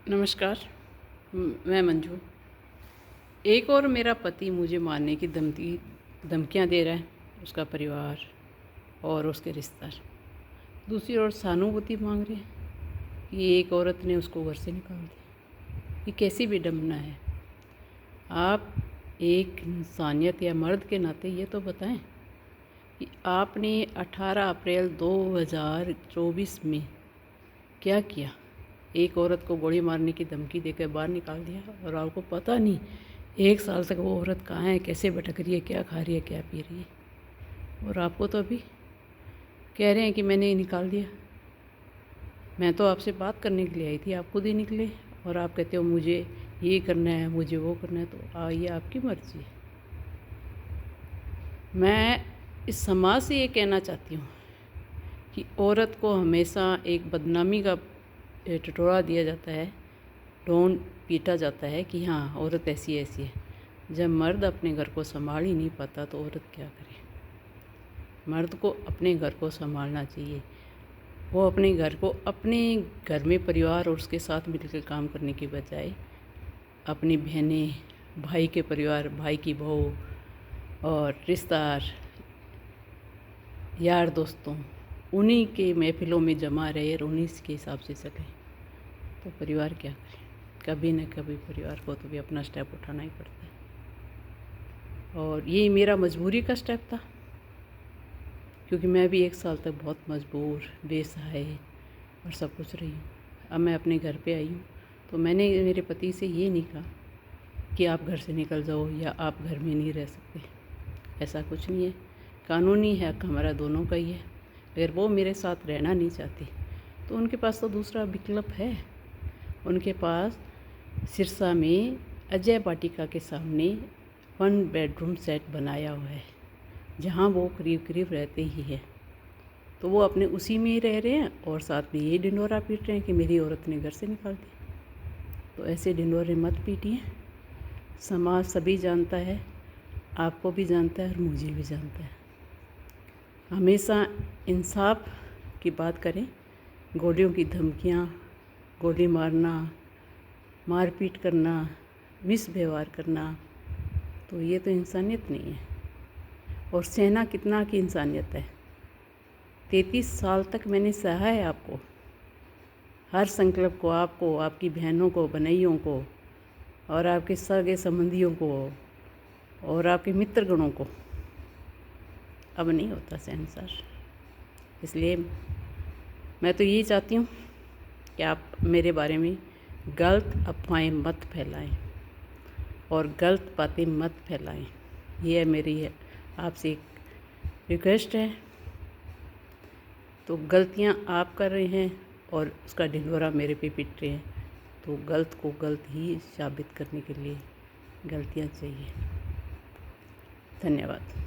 नमस्कार। मैं मंजू। एक और मेरा पति मुझे मारने की धमकियां दे रहा है, उसका परिवार और उसके रिश्तेदार। दूसरी ओर सहानुभूति मांग रहे हैं कि एक औरत ने उसको घर से निकाल दिया। ये कैसी विडंबना है। आप एक इंसानियत या मर्द के नाते ये तो बताएं कि आपने 18 अप्रैल 2024 में क्या किया। एक औरत को गोली मारने की धमकी देकर बाहर निकाल दिया और आपको पता नहीं 1 साल तक वो औरत कहाँ है, कैसे भटक रही है, क्या खा रही है, क्या पी रही है। और आपको तो अभी कह रहे हैं कि मैंने निकाल दिया। मैं तो आपसे बात करने के लिए आई थी, आप खुद ही निकले और आप कहते हो मुझे ये करना है, मुझे वो करना है। तो ये आपकी मर्ज़ी है। मैं इस समाज से ये कहना चाहती हूँ कि औरत को हमेशा एक बदनामी का टटोरा दिया जाता है, टोन पीटा जाता है कि हाँ औरत ऐसी ऐसी है। जब मर्द अपने घर को संभाल ही नहीं पाता तो औरत क्या करे। मर्द को अपने घर को संभालना चाहिए। वो अपने घर को अपने घर में परिवार और उसके साथ मिलकर काम करने की बजाय अपनी बहनें, भाई के परिवार, भाई की बहू और रिश्तेदार, यार दोस्तों, उन्हीं के महफिलों में जमा रहे और उन्हीं के हिसाब से चले तो परिवार क्या करे। कभी न कभी परिवार को तो भी अपना स्टेप उठाना ही पड़ता है। और ये मेरा मजबूरी का स्टेप था, क्योंकि मैं भी 1 साल तक बहुत मजबूर, बेसहाय और सब कुछ रही हूँ। अब मैं अपने घर पे आई हूँ तो मैंने मेरे पति से ये नहीं कहा कि आप घर से निकल जाओ या आप घर में नहीं रह सकते। ऐसा कुछ नहीं है। कानूनी हक हमारा दोनों का ही है। अगर वो मेरे साथ रहना नहीं चाहती तो उनके पास तो दूसरा विकल्प है। उनके पास सिरसा में अजय वाटिका के सामने 1 बेडरूम सेट बनाया हुआ है, जहाँ वो करीब करीब रहते ही हैं। तो वो अपने उसी में ही रह रहे हैं और साथ में ये ढिंढोरा पीट रहे हैं कि मेरी औरत ने घर से निकाल दिया। तो ऐसे ढिंढोरे मत पीटिए। समाज सभी जानता है, आपको भी जानता है और मुझे भी जानता है। हमेशा इंसाफ की बात करें। गोलियों की धमकियाँ, गोली मारना, मारपीट करना, मिसव्यवहार करना, तो ये तो इंसानियत नहीं है। और सहना कितना की इंसानियत है। 33 साल तक मैंने सहा है आपको, हर संकल्प को, आपको, आपकी बहनों को, बनैयों को और आपके सगे संबंधियों को और आपके मित्रगणों को। अब नहीं होता सहन सर। इसलिए मैं तो यही चाहती हूँ कि आप मेरे बारे में गलत अफवाहें मत फैलाएं और गलत बातें मत फैलाएं। ये है मेरी आपसे एक रिक्वेस्ट है। तो गलतियाँ आप कर रहे हैं और उसका ढिंढोरा मेरे पे पीट रहे हैं, तो गलत को गलत ही साबित करने के लिए गलतियाँ चाहिए। धन्यवाद।